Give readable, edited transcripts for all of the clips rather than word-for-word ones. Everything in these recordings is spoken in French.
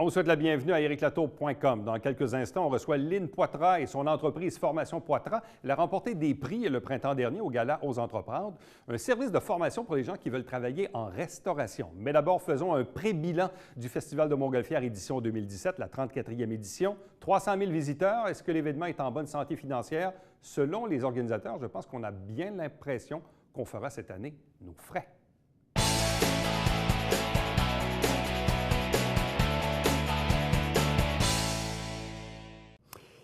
On vous souhaite la bienvenue à ericlatour.com. Dans quelques instants, on reçoit Lynn Poitras et son entreprise Formation Poitras. Elle a remporté des prix le printemps dernier au Gala Ose Entreprendre, un service de formation pour les gens qui veulent travailler en restauration. Mais d'abord, faisons un pré-bilan du Festival de Montgolfière édition 2017, la 34e édition. 300 000 visiteurs. Est-ce que l'événement est en bonne santé financière? Selon les organisateurs, je pense qu'on a bien l'impression qu'on fera cette année nos frais.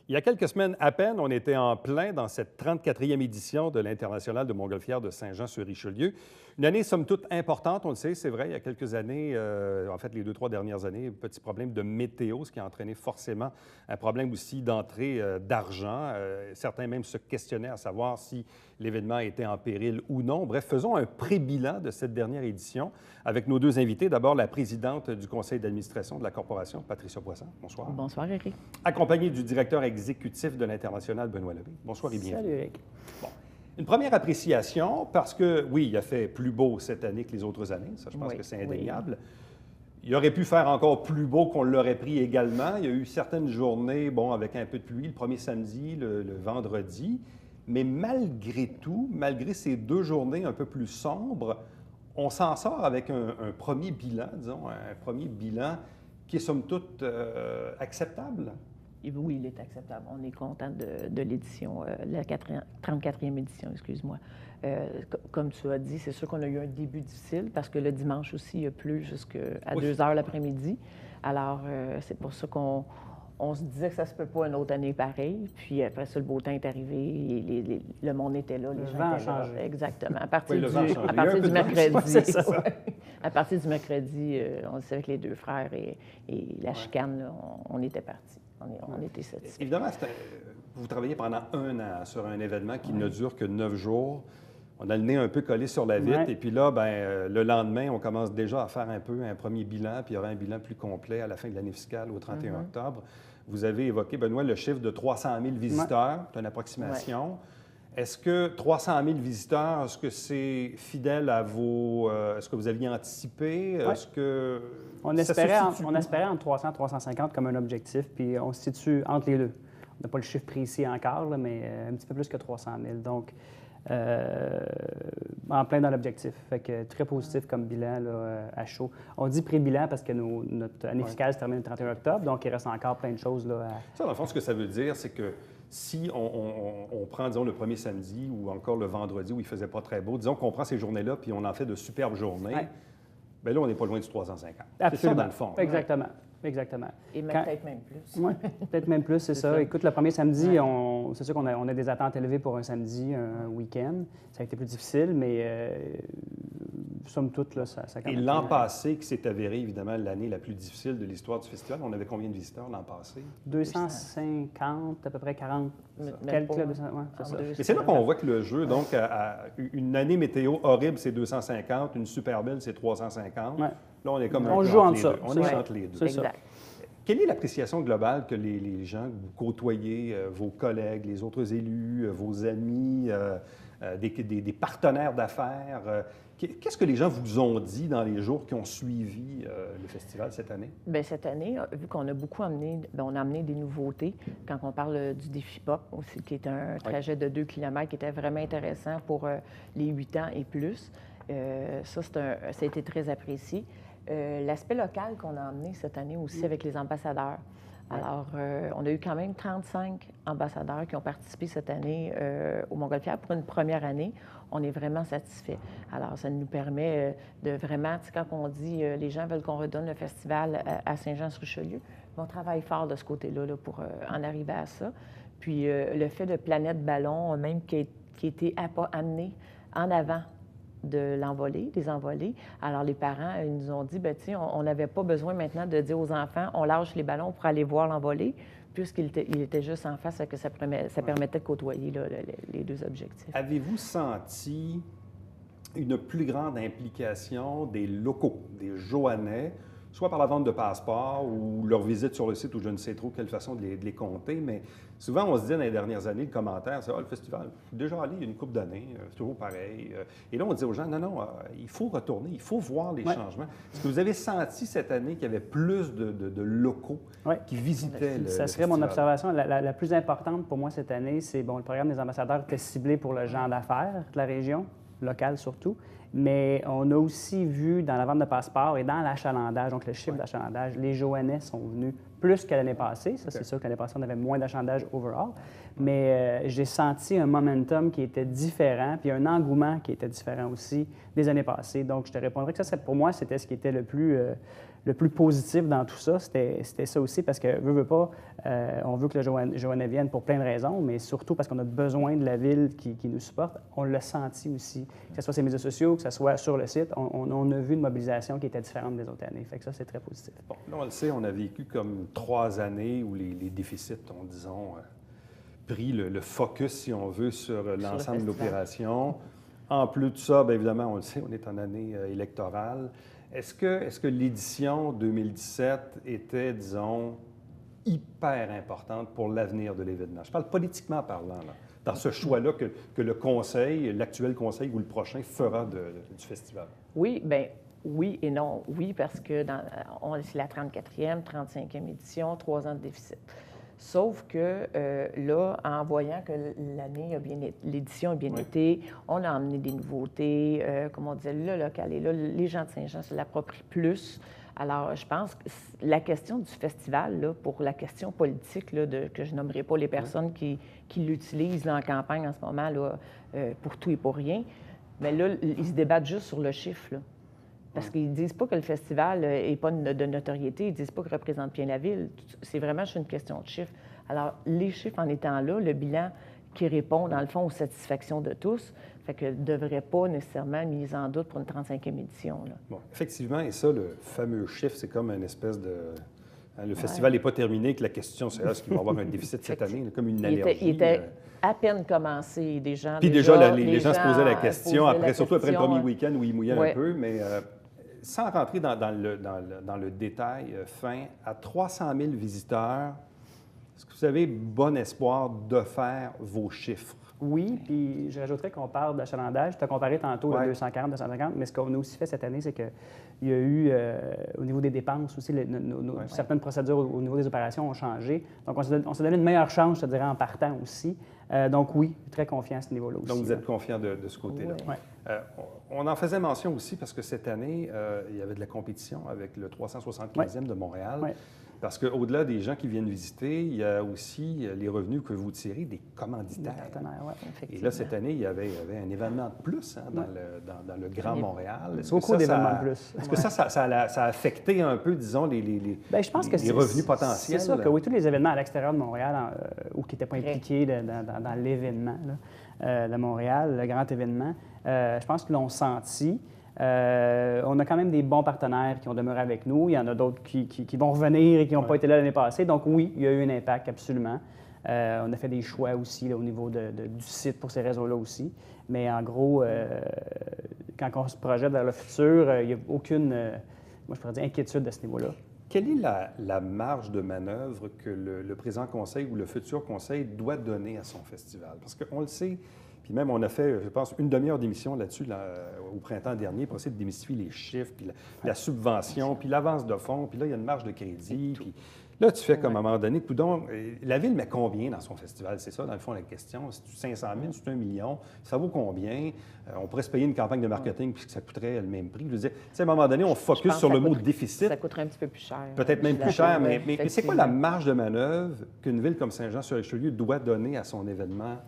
Il y a quelques semaines à peine, on était en plein dans cette 34e édition de l'International de Montgolfière de Saint-Jean-sur-Richelieu. Une année, somme toute, importante, on le sait, c'est vrai, il y a quelques années, en fait, les 2-3 dernières années, un petit problème de météo, ce qui a entraîné forcément un problème aussi d'entrée d'argent. Certains même se questionnaient à savoir si l'événement était en péril ou non. Bref, faisons un pré-bilan de cette dernière édition avec nos deux invités. D'abord, la présidente du conseil d'administration de la Corporation, Patricia Poisson. Bonsoir. Bonsoir, Eric. Accompagnée du directeur exécutif de l'International, Benoît Lebé. Bonsoir et bienvenue. Salut, Eric. Bon. Une première appréciation, parce que, oui, il a fait plus beau cette année que les autres années. Ça, je pense que c'est indéniable. Oui. Il aurait pu faire encore plus beau qu'on l'aurait pris également. Il y a eu certaines journées, bon, avec un peu de pluie, le premier samedi, le vendredi. Mais malgré tout, malgré ces deux journées un peu plus sombres, on s'en sort avec un premier bilan, disons, un premier bilan qui est somme toute acceptable. Oui, il est acceptable. On est content de l'édition, la 34e édition, excuse-moi. Comme tu as dit, c'est sûr qu'on a eu un début difficile parce que le dimanche aussi, il a plu jusqu'à 2 heures l'après-midi. Alors, c'est pour ça qu'on se disait que ça se peut pas une autre année pareille. Puis après ça, le beau temps est arrivé, le monde était là, les gens étaient là. Exactement. À partir du mercredi. À partir du mercredi, on était avec les deux frères et la chicane, là, on était partis. On était satisfaits. Évidemment, vous travaillez pendant 1 an sur un événement qui ne dure que 9 jours. On a le nez un peu collé sur la vitre. Et puis là, le lendemain, on commence déjà à faire un premier bilan. Puis il y aura un bilan plus complet à la fin de l'année fiscale, au 31 octobre. Vous avez évoqué, Benoît, le chiffre de 300 000 visiteurs. C'est une approximation. Est-ce que 300 000 visiteurs, est-ce que c'est fidèle à vos... est-ce que vous aviez anticipé? Est-ce que... On espérait entre 300 et 350 comme un objectif, puis on se situe entre les deux. On n'a pas le chiffre précis encore, là, mais un petit peu plus que 300 000. Donc, en plein dans l'objectif. Fait que très positif comme bilan là, à chaud. On dit pré-bilan parce que notre année fiscale se termine le 31 octobre, donc il reste encore plein de choses là, Ça, dans le fond, ce que ça veut dire, c'est que si on prend, disons, le premier samedi ou encore le vendredi où il ne faisait pas très beau, disons qu'on prend ces journées-là puis on en fait de superbes journées, bien là, on n'est pas loin du 350. Absolument. C'est ça, dans le fond. Exactement. Exactement. Et peut-être même plus. Oui, peut-être même plus, c'est ça. Écoute, le premier samedi, c'est sûr qu'on a des attentes élevées pour un samedi, un week-end. Ça a été plus difficile, mais somme toute, là, ça quand même... Et l'an passé, qui s'est avéré, évidemment, l'année la plus difficile de l'histoire du festival, on avait combien de visiteurs l'an passé? 250, à peu près 40. Quelques, c'est ça. Et c'est là qu'on voit que le jeu, donc, une année météo horrible, c'est 250, une super belle, c'est 350. Ouais. Là, on est comme on joue entre ça. On est entre les deux. C'est ça. Quelle est l'appréciation globale que les gens que vous côtoyez, vos collègues, les autres élus, vos amis, des partenaires d'affaires? Qu'est-ce que les gens vous ont dit dans les jours qui ont suivi le festival cette année? Bien, cette année, vu qu'on a beaucoup amené, on a amené des nouveautés. Quand on parle du défi pop aussi, qui est un trajet de 2 km qui était vraiment intéressant pour les 8 ans et plus. Ça a été très apprécié. L'aspect local qu'on a amené cette année aussi avec les ambassadeurs. Alors, on a eu quand même 35 ambassadeurs qui ont participé cette année au Montgolfière pour une première année. On est vraiment satisfaits. Alors, ça nous permet de vraiment, tu sais, quand on dit les gens veulent qu'on redonne le festival à Saint-Jean-sur-Richelieu, on travaille fort de ce côté-là là, pour en arriver à ça. Puis, le fait de Planète Ballon, même qui a été amené en avant de l'envolée, des envolées. Alors, les parents, ils nous ont dit, bien, tu sais, on n'avait pas besoin maintenant de dire aux enfants, on lâche les ballons pour aller voir l'envolée, puisqu'il était juste en face, que ça permettait de côtoyer là, les deux objectifs. Avez-vous senti une plus grande implication des locaux, des Joannais, soit par la vente de passeports ou leur visite sur le site ou je ne sais trop quelle façon de les compter, mais souvent on se dit dans les dernières années, le commentaire, c'est « Ah, le festival, déjà allé il y a une couple d'années, c'est toujours pareil. » Et là, on dit aux gens « Non, il faut retourner, il faut voir les changements. » Est-ce que vous avez senti cette année qu'il y avait plus de locaux qui visitaient le Ça serait mon observation. La plus importante pour moi cette année, c'est, bon, le programme des ambassadeurs était ciblé pour le genre d'affaires de la région, locale surtout. Mais on a aussi vu dans la vente de passeports et dans l'achalandage, donc le chiffre d'achalandage, les Joannais sont venus plus que l'année passée. Ça, c'est sûr que l'année passée, on avait moins d'achalandage overall. Mais j'ai senti un momentum qui était différent, puis un engouement qui était différent aussi des années passées. Donc, je te répondrais que ça pour moi, c'était ce qui était le plus positif dans tout ça. C'était ça aussi, parce que, veut pas, on veut que le Joannais vienne pour plein de raisons, mais surtout parce qu'on a besoin de la ville qui nous supporte. On l'a senti aussi, que ce soit sur les médias sociaux, que ce soit sur le site. On a vu une mobilisation qui était différente des autres années. Fait que ça, c'est très positif. Bon, là, on le sait, on a vécu comme 3 années où les déficits ont, disons, pris le focus, si on veut, sur l'ensemble de l'opération. En plus de ça, bien évidemment, on le sait, on est en année électorale. Est-ce que l'édition 2017 était, disons, hyper importante pour l'avenir de l'événement? Je parle politiquement parlant, là, dans ce choix-là que le conseil, l'actuel conseil ou le prochain fera du festival. Oui, bien, oui et non. Oui, parce que c'est la 34e, 35e édition, 3 ans de déficit. Sauf que là, en voyant que l'édition a bien été, on a emmené des nouveautés, comme on disait, le local est là, les gens de Saint-Jean se l'approprient plus. Alors, je pense que la question du festival, là, pour la question politique, là, que je nommerai pas les personnes qui l'utilisent là, en campagne en ce moment là, pour tout et pour rien, mais là, ils se débattent juste sur le chiffre, là. Parce qu'ils ne disent pas que le festival n'est pas de notoriété, ils ne disent pas qu'il représente bien la ville. C'est vraiment juste une question de chiffres. Alors, les chiffres en étant là, le bilan qui répond, dans le fond, aux satisfactions de tous, fait que ne devrait pas nécessairement mise en doute pour une 35e édition. Là. Bon, effectivement, et ça, le fameux chiffre, c'est comme une espèce de... Le festival n'est pas terminé, que la question, c'est est-ce qu'il va y avoir un déficit cette année, là, comme une allergie. Il était à peine commencé, des gens... Puis déjà les gens se posaient la question, surtout après le premier week-end où ils mouillaient un peu, mais... sans rentrer dans le détail fin, à 300 000 visiteurs, est-ce que vous avez bon espoir de faire vos chiffres? Oui, puis je rajouterais qu'on parle d'achalandage. Tu as comparé tantôt le 240, 250, mais ce qu'on a aussi fait cette année, c'est qu'il y a eu, au niveau des dépenses aussi, certaines procédures au niveau des opérations ont changé. Donc, on s'est donné une meilleure chance, je te dirais, en partant aussi. Donc, oui, très confiant à ce niveau-là aussi. Donc, vous êtes confiant de ce côté-là. Oui. On en faisait mention aussi parce que cette année, il y avait de la compétition avec le 375e de Montréal. Oui. Parce qu'au-delà des gens qui viennent visiter, il y a aussi les revenus que vous tirez des commanditaires. Des partenaires, oui, effectivement. Et là, cette année, il y avait un événement de plus dans le Grand Montréal. Beaucoup d'événements de plus. Est-ce que ça a affecté un peu, disons, les revenus potentiels? C'est sûr que oui, tous les événements à l'extérieur de Montréal ou qui n'étaient pas impliqués dans l'événement de Montréal, le grand événement, je pense qu'ils l'ont senti. On a quand même des bons partenaires qui ont demeuré avec nous. Il y en a d'autres qui vont revenir et qui n'ont pas été là l'année passée. Donc oui, il y a eu un impact, absolument. On a fait des choix aussi là, au niveau du site pour ces réseaux-là aussi. Mais en gros, quand on se projette vers le futur, il n'y a aucune, moi je pourrais dire, inquiétude à ce niveau-là. Quelle est la marge de manœuvre que le présent conseil ou le futur conseil doit donner à son festival? Parce qu'on le sait, puis même on a fait, je pense, une demi-heure d'émission là-dessus au printemps dernier pour essayer de démystifier les chiffres, puis la subvention, puis l'avance de fonds, puis là, il y a une marge de crédit. Puis là, tu fais comme à un moment donné, donc, la Ville met combien dans son festival? C'est ça, dans le fond, la question. C'est 500 000, c'est 1 million. Ça vaut combien? On pourrait se payer une campagne de marketing puisque ça coûterait le même prix. Je veux dire, à un moment donné, on focus sur le mot déficit. Ça coûterait un petit peu plus cher. Peut-être même plus cher, mais c'est quoi la marge de manœuvre qu'une ville comme Saint-Jean-sur-Richelieu doit donner à son événement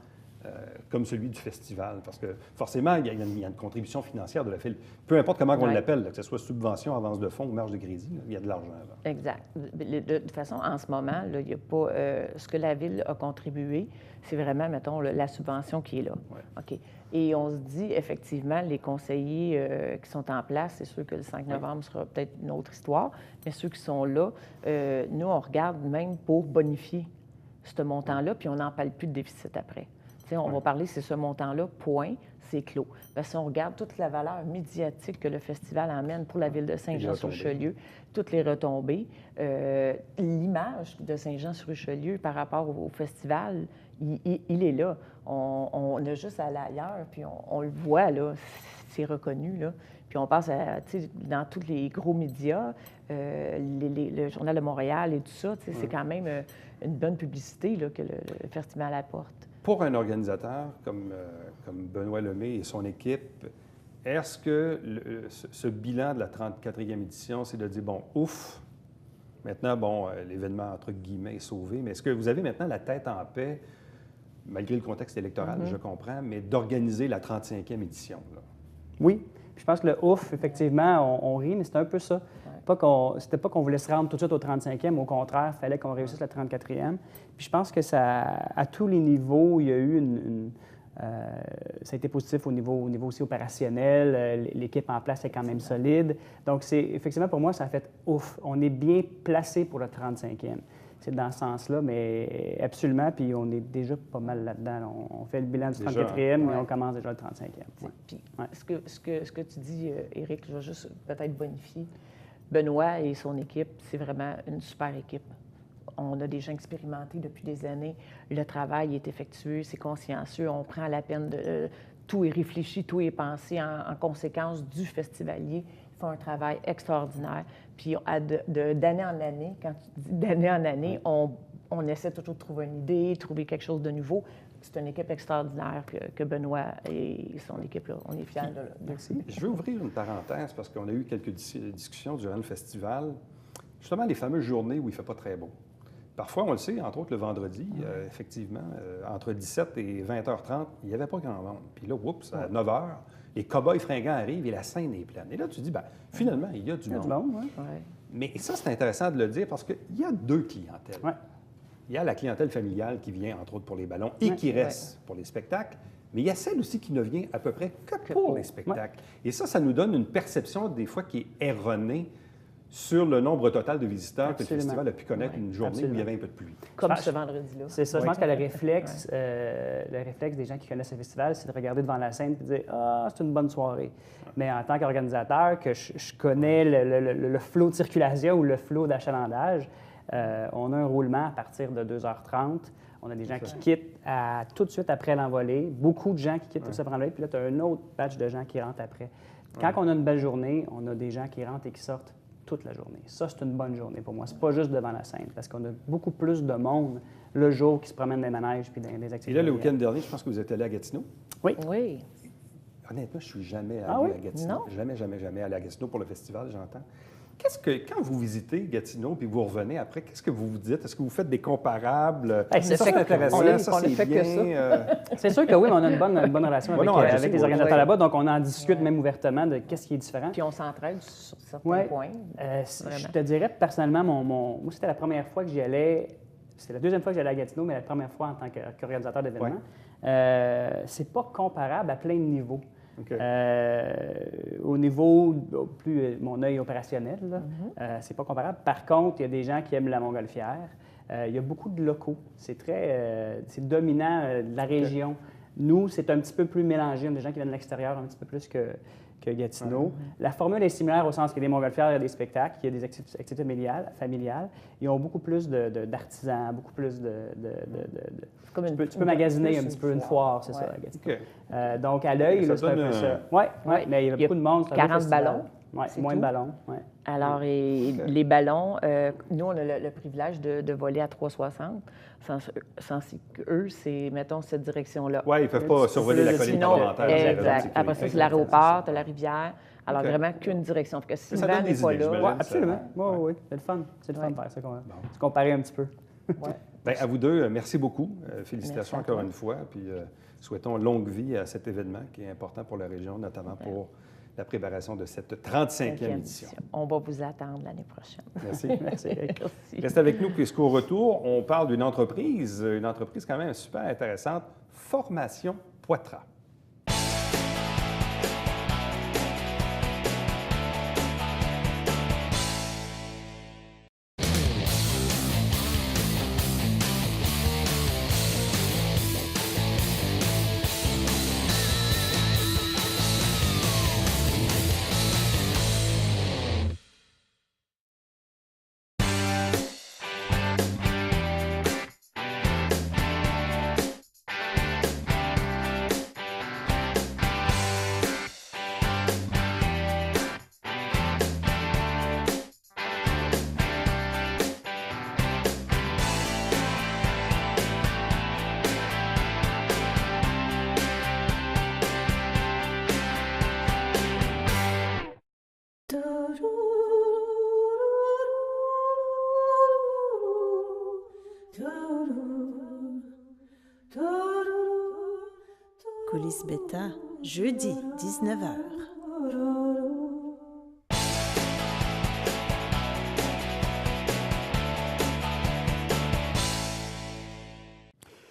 comme celui du festival? Parce que forcément, il y a une contribution financière de la ville. Peu importe comment on l'appelle, que ce soit subvention, avance de fonds ou marge de crédit, il y a de l'argent. Exact. De toute façon, en ce moment, il n'y a pas... ce que la Ville a contribué, c'est vraiment, mettons, la subvention qui est là. Ouais. OK. Et on se dit, effectivement, les conseillers qui sont en place, c'est sûr que le 5 novembre sera peut-être une autre histoire, mais ceux qui sont là, nous, on regarde même pour bonifier ce montant-là, puis on n'en parle plus de déficit après. Tu sais, on va parler, c'est ce montant-là, point, c'est clos. Parce que si on regarde toute la valeur médiatique que le festival amène pour la ville de Saint-Jean-sur-Richelieu, toutes les retombées, l'image de Saint-Jean-sur-Richelieu par rapport au festival, il est là. On a juste à aller ailleurs, puis on le voit, là, c'est reconnu, là. Puis on passe dans tous les gros médias, le Journal de Montréal et tout ça, c'est quand même une bonne publicité là, que le festival apporte. Pour un organisateur comme Benoît Lemay et son équipe, est-ce que ce bilan de la 34e édition, c'est de dire, bon, ouf, maintenant, bon, l'événement, entre guillemets, est sauvé, mais est-ce que vous avez maintenant la tête en paix, malgré le contexte électoral, je comprends, mais d'organiser la 35e édition? Là? Oui. Puis je pense que le ouf, effectivement, on rit, mais c'était un peu ça. C'était pas qu'on voulait se rendre tout de suite au 35e, au contraire, il fallait qu'on réussisse la 34e. Puis je pense que ça, à tous les niveaux, il y a eu ça a été positif au niveau aussi opérationnel. L'équipe en place est quand même solide. Donc, effectivement, pour moi, ça a fait ouf. On est bien placé pour le 35e. C'est dans ce sens-là, mais absolument. Puis on est déjà pas mal là-dedans. On fait le bilan du 34e, mais on commence déjà le 35e. Ouais. Puis ce que tu dis, Éric, je vais juste peut-être bonifier. Benoît et son équipe, c'est vraiment une super équipe. On a des gens expérimentés depuis des années. Le travail est effectué, c'est consciencieux. On prend la peine de... tout est réfléchi, tout est pensé en conséquence du festivalier. Ils font un travail extraordinaire. Puis d'année en année, quand tu dis d'année en année, on essaie toujours de trouver une idée, trouver quelque chose de nouveau. C'est une équipe extraordinaire que Benoît et son équipe, là, on est fiers de. Merci. Je veux ouvrir une parenthèse parce qu'on a eu quelques discussions durant le festival. Justement, les fameuses journées où il ne fait pas très beau. Parfois, on le sait, entre autres le vendredi, effectivement, entre 17 et 20h30, il n'y avait pas grand monde. Puis là, oups, à 9h, les cow-boys fringants arrivent et la scène est pleine. Et là, tu dis, bien, finalement, il y a du monde. Mais ça, c'est intéressant de le dire parce qu'il y a deux clientèles. Ouais. Il y a la clientèle familiale qui vient, entre autres, pour les ballons et qui reste pour les spectacles. Mais il y a celle aussi qui ne vient à peu près que pour les spectacles. Et ça nous donne une perception, des fois, qui est erronée sur le nombre total de visiteurs que le festival a pu connaître une journée où il y avait un peu de pluie. Comme ce vendredi-là. C'est ça. Je pense que le réflexe des gens qui connaissent le festival, c'est de regarder devant la scène et de dire « Ah, c'est une bonne soirée ». Mais en tant qu'organisateur, que je connais le flot de circulation ou le flot d'achalandage, on a un roulement à partir de 2h30. On a des gens qui quittent tout de suite après l'envolée. Beaucoup de gens qui quittent tout de suite après l'envolée. Puis là, tu as un autre batch de gens qui rentrent après. Quand on a une belle journée, on a des gens qui rentrent et qui sortent toute la journée. Ça, c'est une bonne journée pour moi. C'est pas juste devant la scène, parce qu'on a beaucoup plus de monde le jour qui se promène dans les manèges puis dans des activités. Et là, le week-end dernier, je pense que vous êtes allé à Gatineau. Oui. Oui. Honnêtement, je ne suis jamais allé à Gatineau. Non. Jamais allé à Gatineau pour le festival, j'entends. Quand vous visitez Gatineau puis vous revenez après, qu'est-ce que vous vous dites? Est-ce que vous faites des comparables? C'est intéressant, ça, c'est bien. C'est sûr que oui, mais on a une bonne relation avec les organisateurs là-bas, donc on en discute même ouvertement de qu'est-ce qui est différent. Puis on s'entraide sur certains points. Je te dirais, personnellement, moi, c'était la première fois que j'y allais. C'est la deuxième fois que j'allais à Gatineau, mais la première fois en tant qu'organisateur d'événements. C'est pas comparable à plein de niveaux. Okay. Au niveau plus mon œil opérationnel, c'est pas comparable. Par contre, il y a des gens qui aiment la montgolfière. Il y a beaucoup de locaux. C'est dominant de la région. Nous, c'est un petit peu plus mélangé. On a des gens qui viennent de l'extérieur un petit peu plus que Gatineau. La formule est similaire au sens qu'il y a des montgolfières, il y a des spectacles, il y a des activités familiales. Ils ont beaucoup plus d'artisans, beaucoup plus de tu peux magasiner un petit peu une foire, c'est ça, à Gatineau. Okay. Donc, à l'œil, c'est un peu ça. Oui, mais il y avait beaucoup de monde. 40 ballons. Oui, moins de ballons. Ouais. Alors, les ballons, nous, on a le privilège de voler à 360. Sans eux, c'est, mettons, cette direction-là. Oui, ils ne peuvent pas survoler la colline parlementaire. Exact. Après ça, c'est l'aéroport, tu as la rivière. Alors, vraiment qu'une direction. Parce que Sylvain n'est pas là. Oui, absolument. Oui, c'est le fun. C'est le fun de faire ça. Se comparer un petit peu. Bien, à vous deux, merci beaucoup. Félicitations encore une fois. Puis souhaitons longue vie à cet événement qui est important pour la région, notamment pour la préparation de cette 35e édition. On va vous attendre l'année prochaine. Merci. Merci. Restez avec nous puisqu'au retour, on parle d'une entreprise quand même super intéressante, Formation Poitras. Coulisses Beta, jeudi, 19h.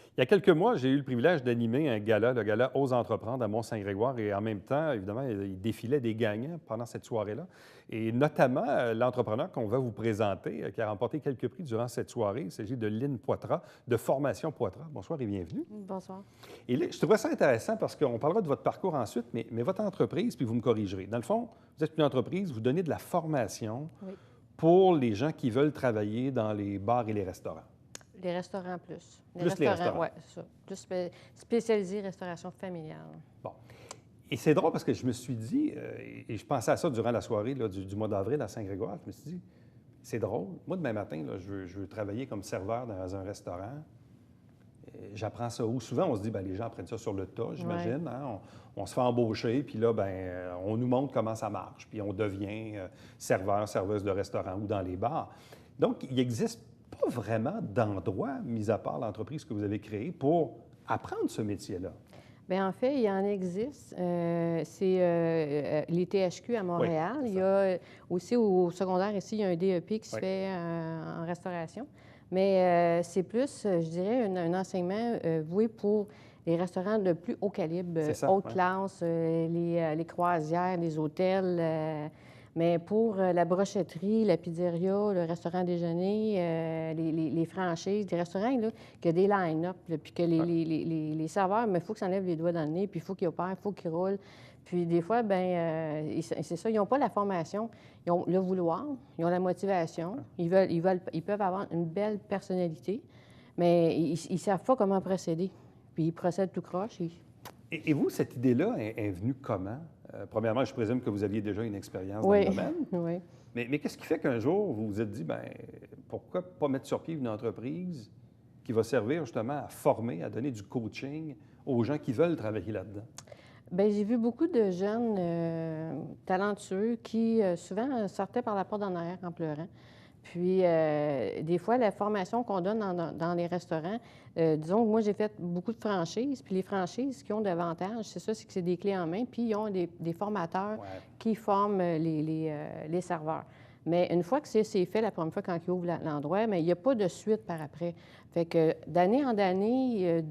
Il y a quelques mois, j'ai eu le privilège d'animer un gala, le gala Ose entreprendre à Mont-Saint-Grégoire. Et en même temps, évidemment, il défilait des gagnants pendant cette soirée-là. Et notamment, l'entrepreneur qu'on va vous présenter, qui a remporté quelques prix durant cette soirée, il s'agit de Lynn Poitras, de Formation Poitras. Bonsoir et bienvenue. Bonsoir. Et là, je trouvais ça intéressant parce qu'on parlera de votre parcours ensuite, mais votre entreprise, puis vous me corrigerez. Dans le fond, vous êtes une entreprise, vous donnez de la formation pour les gens qui veulent travailler dans les bars et les restaurants. Les restaurants plus. Les restaurants. Oui, c'est ça. Plus spécialisé restauration familiale. Bon. Et c'est drôle parce que je me suis dit, et je pensais à ça durant la soirée là, du mois d'avril à Saint-Grégoire, je me suis dit, c'est drôle. Moi, demain matin, là, je veux travailler comme serveur dans un restaurant. J'apprends ça où? Souvent, on se dit, bien, les gens apprennent ça sur le tas, j'imagine. Ouais. Hein? On se fait embaucher, puis là, bien, on nous montre comment ça marche, puis on devient serveur, serveuse de restaurant ou dans les bars. Donc, il existe pas vraiment d'endroit, mis à part l'entreprise que vous avez créée, pour apprendre ce métier-là. Bien, en fait, il y en existe. C'est les THQ à Montréal. Oui, il y a aussi au secondaire ici, il y a un DEP qui se fait en restauration. Mais c'est plus, je dirais, un enseignement voué pour les restaurants de plus haut calibre, haute classe, les croisières, les hôtels. Mais pour la brochetterie, la pizzeria, le restaurant déjeuner, les franchises, des restaurants, là, qu'il y a des line-up, puis que les serveurs, mais il faut qu'ils s'enlèvent les doigts dans le nez, puis il faut qu'ils opèrent, il faut qu'ils roulent. Puis des fois, bien, c'est ça, ils n'ont pas la formation, ils ont le vouloir, ils ont la motivation, ils peuvent avoir une belle personnalité, mais ils ne savent pas comment procéder. Puis ils procèdent tout croche. Et vous, cette idée-là est venue comment? Premièrement, je présume que vous aviez déjà une expérience dans le domaine. Oui. Mais qu'est-ce qui fait qu'un jour, vous vous êtes dit, bien, pourquoi pas mettre sur pied une entreprise qui va servir justement à former, à donner du coaching aux gens qui veulent travailler là-dedans? Bien, j'ai vu beaucoup de jeunes talentueux qui souvent sortaient par la porte d'en arrière en pleurant. Puis, des fois, la formation qu'on donne dans les restaurants, disons que moi, j'ai fait beaucoup de franchises. Puis les franchises qui ont d'avantages, c'est ça, c'est que c'est des clés en main. Puis, ils ont des formateurs qui forment les serveurs. Mais une fois que c'est fait, la première fois quand ils ouvrent l'endroit, mais il n'y a pas de suite par après. Fait que d'année en année,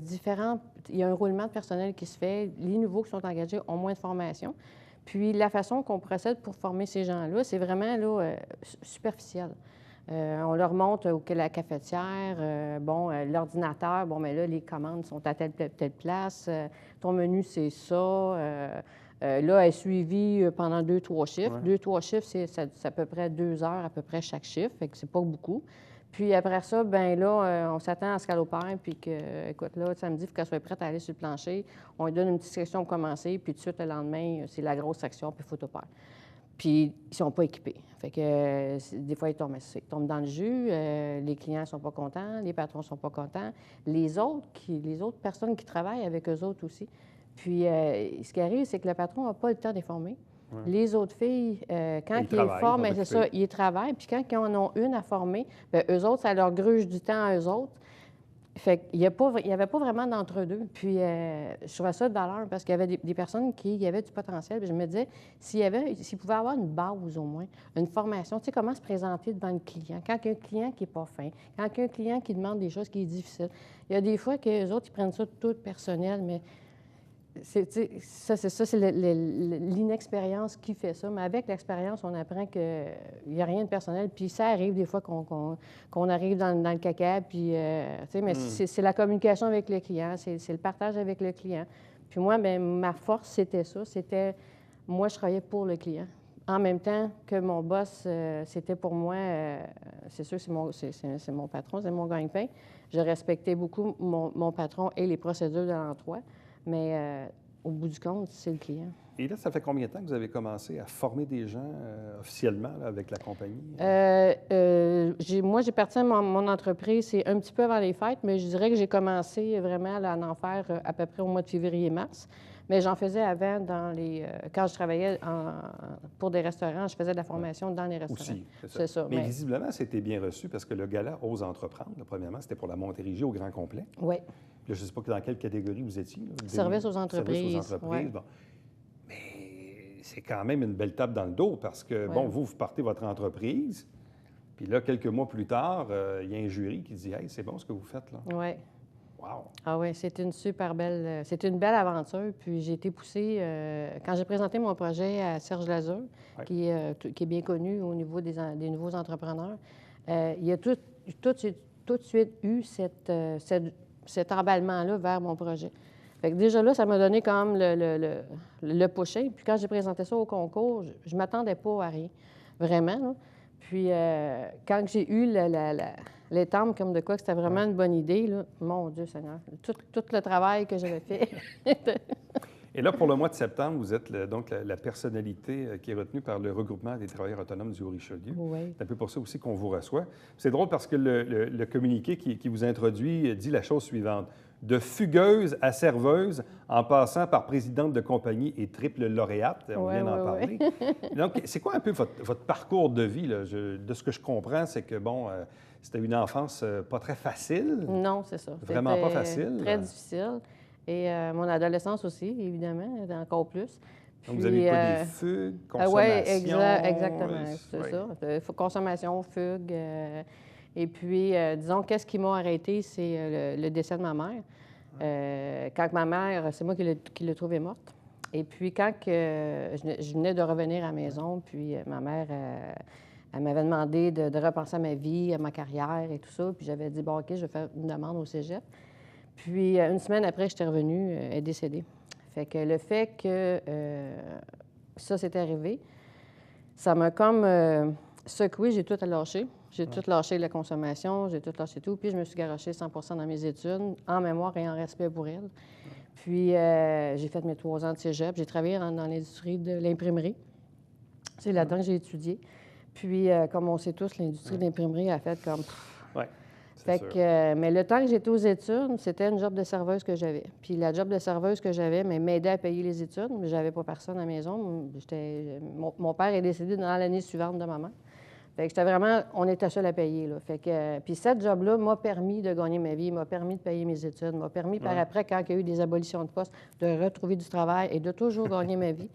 il y a un roulement de personnel qui se fait. Les nouveaux qui sont engagés ont moins de formation. Puis la façon qu'on procède pour former ces gens-là, c'est vraiment là, superficiel. On leur montre que la cafetière, l'ordinateur, bon, mais là, les commandes sont à telle place, ton menu, c'est ça. Là, elle est suivie pendant 2-3 chiffres. 2-3 chiffres, c'est à peu près 2 heures à peu près chaque chiffre, fait que c'est pas beaucoup. Puis après ça, bien là, on s'attend à ce qu'elle opère, puis que, écoute, là, samedi, il faut qu'elle soit prête à aller sur le plancher. On lui donne une petite section pour commencer, puis tout de suite, le lendemain, c'est la grosse section, puis il faut opérer. Puis ils ne sont pas équipés. Fait que des fois, ils tombent dans le jus, les clients ne sont pas contents, les patrons ne sont pas contents, les autres personnes qui travaillent avec eux autres aussi. Puis ce qui arrive, c'est que le patron n'a pas le temps de les former. Ouais. Les autres filles, quand ils les forment, c'est ça, ils travaillent. Puis quand ils en ont une à former, bien, eux autres, ça leur gruge du temps à eux autres. Fait qu'il n'y avait pas vraiment d'entre-deux. Puis je trouvais ça de valeur parce qu'il y avait des personnes qui avaient du potentiel. Puis je me disais, s'ils pouvaient avoir une base au moins, une formation, tu sais, comment se présenter devant le client. Quand il y a un client qui n'est pas fin, quand il y a un client qui demande des choses qui sont difficiles. Il y a des fois que les autres, ils prennent ça tout personnel, mais c'est l'inexpérience qui fait ça. Mais avec l'expérience, on apprend qu'il n'y a rien de personnel. Puis ça arrive des fois qu'on arrive dans le caca. Puis, mais c'est la communication avec le client, c'est le partage avec le client. Puis moi, bien, ma force, c'était ça. C'était, moi, je travaillais pour le client. En même temps que mon boss, c'était pour moi, c'est sûr, c'est mon patron, c'est mon gagne-pain. Je respectais beaucoup mon patron et les procédures de l'endroit. Mais au bout du compte, c'est le client. Et là, ça fait combien de temps que vous avez commencé à former des gens officiellement là, avec la compagnie? Moi, j'ai parti à mon entreprise, c'est un petit peu avant les fêtes, mais je dirais que j'ai commencé vraiment à en faire à peu près au mois de février-mars. Mais j'en faisais avant quand je travaillais pour des restaurants, je faisais de la formation dans les restaurants. Aussi, c'est ça. Mais visiblement, c'était bien reçu parce que le gala Ose entreprendre, premièrement, c'était pour la Montérégie au grand complet. Oui. Là, je ne sais pas dans quelle catégorie vous étiez. Là, Service aux entreprises. Service aux entreprises, ouais. bon. Mais c'est quand même une belle tape dans le dos parce que, Ouais. bon, vous partez votre entreprise, puis là, quelques mois plus tard, il y a un jury qui dit « Hey, c'est bon ce que vous faites, là. » Oui. Wow! Ah oui, c'est une super belle... c'est une belle aventure. Puis j'ai été poussée... quand j'ai présenté mon projet à Serge Lazur, Ouais. qui est bien connu au niveau des nouveaux entrepreneurs, il y a tout de suite eu cet emballement-là vers mon projet. Fait que déjà là, ça m'a donné comme le pushing. Puis quand j'ai présenté ça au concours, je ne m'attendais pas à rien, vraiment, là. Puis quand j'ai eu l'étampe comme de quoi que c'était vraiment une bonne idée, là, mon Dieu Seigneur, tout le travail que j'avais fait. Et là, pour le mois de septembre, vous êtes donc la personnalité qui est retenue par le regroupement des travailleurs autonomes du Haut-Richelieu. Oui. C'est un peu pour ça aussi qu'on vous reçoit. C'est drôle parce que le communiqué qui vous introduit dit la chose suivante. De fugueuse à serveuse, en passant par présidente de compagnie et triple lauréate, on vient d'en parler. Donc, c'est quoi un peu votre parcours de vie, là? De ce que je comprends, c'est que, bon, c'était une enfance pas très facile. Non, c'est ça. Vraiment C'était pas facile. Très difficile. Et mon adolescence aussi, évidemment, encore plus. Donc, vous avez pas des fugues, consommation? Oui, exactement, c'est oui. ça. Consommation, fugue. Et puis, disons, qu'est-ce qui m'a arrêté, c'est le décès de ma mère. Quand ma mère, c'est moi qui l'ai trouvée morte. Et puis, quand je venais de revenir à la maison, puis ma mère, elle m'avait demandé de repenser à ma vie, à ma carrière et tout ça. Puis j'avais dit, bon, OK, je vais faire une demande au cégep. Puis, une semaine après, j'étais revenue, elle est décédée. Fait que le fait que ça s'est arrivé, ça m'a comme secoué, j'ai tout lâché. J'ai tout lâché la consommation, j'ai tout lâché tout. Puis, je me suis garochée 100 dans mes études, en mémoire et en respect pour elle. Puis, j'ai fait mes 3 ans de cégep. J'ai travaillé dans l'industrie de l'imprimerie. C'est là-dedans que j'ai étudié. Puis, comme on sait tous, l'industrie de l'imprimerie a fait comme... Oui. Fait que, mais le temps que j'étais aux études, c'était une job de serveuse que j'avais. Puis la job de serveuse que j'avais m'aidait à payer les études, mais j'avais pas personne à la maison. Mon père est décédé dans l'année suivante de ma mère. Fait que j'étais vraiment, on était seuls à payer, là. Fait que, puis cette job-là m'a permis de gagner ma vie, m'a permis de payer mes études, m'a permis par après, quand il y a eu des abolitions de postes, de retrouver du travail et de toujours gagner ma vie.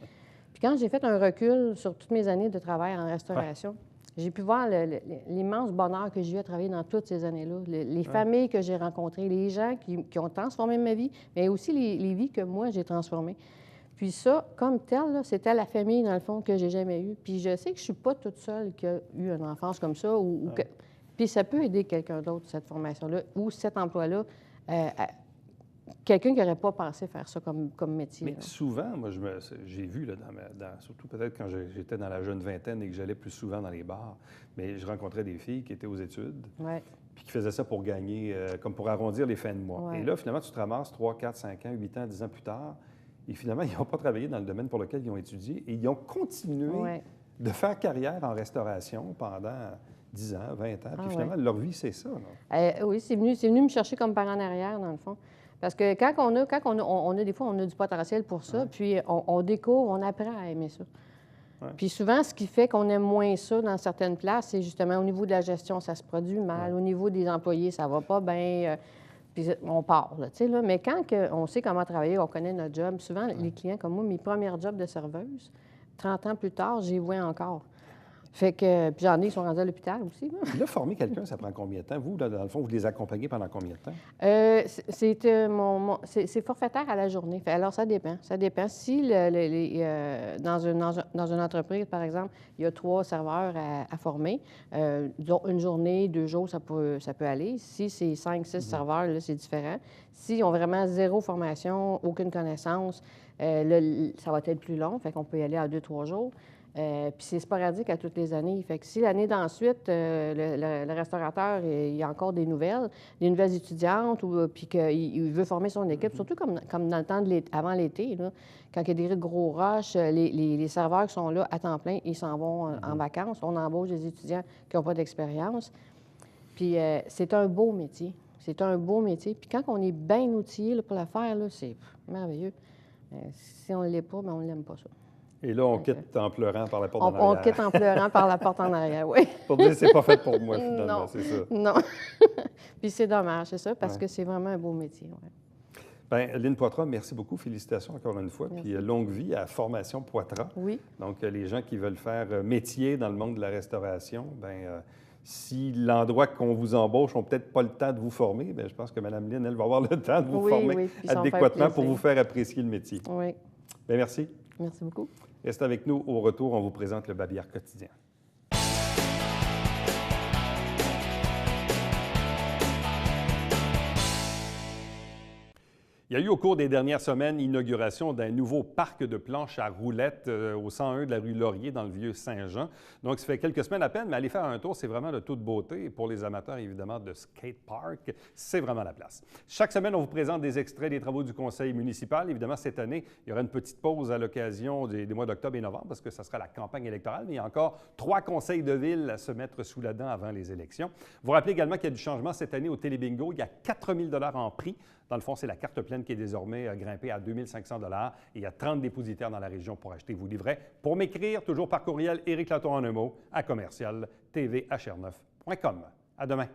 Puis quand j'ai fait un recul sur toutes mes années de travail en restauration, j'ai pu voir l'immense bonheur que j'ai eu à travailler dans toutes ces années-là, les familles que j'ai rencontrées, les gens qui ont transformé ma vie, mais aussi les vies que moi, j'ai transformées. Puis ça, comme tel, là, c'était la famille, dans le fond, que j'ai jamais eue. Puis je sais que je suis pas toute seule qui a eu une enfance comme ça. Puis ça peut aider quelqu'un d'autre, cette formation-là, ou cet emploi-là, quelqu'un qui n'aurait pas pensé faire ça comme métier. Mais là. souvent, moi, j'ai vu, là, surtout peut-être quand j'étais dans la jeune vingtaine et que j'allais plus souvent dans les bars, mais je rencontrais des filles qui étaient aux études, Ouais. puis qui faisaient ça pour gagner, comme pour arrondir les fins de mois. Ouais. Et là, finalement, tu te ramasses 3, 4, 5 ans, 8 ans, 10 ans plus tard, et finalement, ils n'ont pas travaillé dans le domaine pour lequel ils ont étudié, et ils ont continué de faire carrière en restauration pendant 10 ans, 20 ans, puis finalement, leur vie, c'est ça. Là. Oui, c'est venu me chercher comme par en arrière, dans le fond. Parce que quand on a des fois, on a du potentiel pour ça, puis on découvre, on apprend à aimer ça. Ouais. Puis souvent, ce qui fait qu'on aime moins ça dans certaines places, c'est justement au niveau de la gestion, ça se produit mal. Au niveau des employés, ça va pas bien. Puis on part, là, tu sais, là. Mais quand on sait comment travailler, on connaît notre job, souvent, les clients comme moi, mes premiers jobs de serveuse, 30 ans plus tard, j'y vois encore. Fait que, puis j'en ai, ils sont rendus à l'hôpital aussi. Là. Puis là, former quelqu'un, ça prend combien de temps? Vous, dans le fond, vous les accompagnez pendant combien de temps? C'est forfaitaire à la journée. Alors, ça dépend. Ça dépend. Si dans une entreprise, par exemple, il y a 3 serveurs à former, disons une journée, 2 jours, ça peut aller. Si c'est 5, 6 serveurs, là, c'est différent. S'ils ont vraiment 0 formation, aucune connaissance, là, ça va être plus long. Fait qu'on peut y aller à 2, 3 jours. Puis c'est sporadique à toutes les années. Fait que si l'année d'ensuite, le restaurateur, il y a encore des nouvelles étudiantes, puis qu'il veut former son équipe, surtout comme dans le temps avant l'été, là, quand il y a des gros rushs, les serveurs qui sont là à temps plein, ils s'en vont en vacances. On embauche des étudiants qui n'ont pas d'expérience. Puis c'est un beau métier. C'est un beau métier. Puis quand on est bien outillé là, pour le faire, là, c'est merveilleux. Si on ne l'est pas, bien, on ne l'aime pas ça. Et là, on quitte en pleurant par la porte en On arrière. quitte en pleurant par la porte en arrière, oui. Pour dire, c'est pas fait pour moi, finalement, Non. c'est ça. Non. Puis c'est dommage, c'est ça, parce Ouais. que c'est vraiment un beau métier. Ouais. Bien, Lynne Poitras, merci beaucoup. Félicitations encore une fois. Merci. Puis longue vie à Formation Poitras. Oui. Donc, les gens qui veulent faire métier dans le monde de la restauration, bien, si l'endroit qu'on vous embauche n'a peut-être pas le temps de vous former, bien, je pense que Mme Lynne, elle va avoir le temps de vous Oui, former oui, puis ça va me faire adéquatement pour plaisir. vous faire apprécier le métier. Oui. Bien, merci. Merci beaucoup. Restez avec nous. Au retour, on vous présente le Babillard quotidien. Il y a eu au cours des dernières semaines l'inauguration d'un nouveau parc de planches à roulettes au 101 de la rue Laurier dans le Vieux-Saint-Jean. Donc, ça fait quelques semaines à peine, mais aller faire un tour, c'est vraiment de toute beauté. Et pour les amateurs, évidemment, de skatepark, c'est vraiment la place. Chaque semaine, on vous présente des extraits des travaux du conseil municipal. Évidemment, cette année, il y aura une petite pause à l'occasion des mois d'octobre et novembre parce que ça sera la campagne électorale. Mais il y a encore 3 conseils de ville à se mettre sous la dent avant les élections. Vous rappelez également qu'il y a du changement cette année au Télébingo. Il y a 4 000 $ en prix. Dans le fond, c'est la carte pleine qui est désormais grimpée à 2 500 $ et il y a 30 dépositaires dans la région pour acheter vos livrets. Pour m'écrire, toujours par courriel, Éric Laton en un mot, à commercial tvhr9.com. À demain.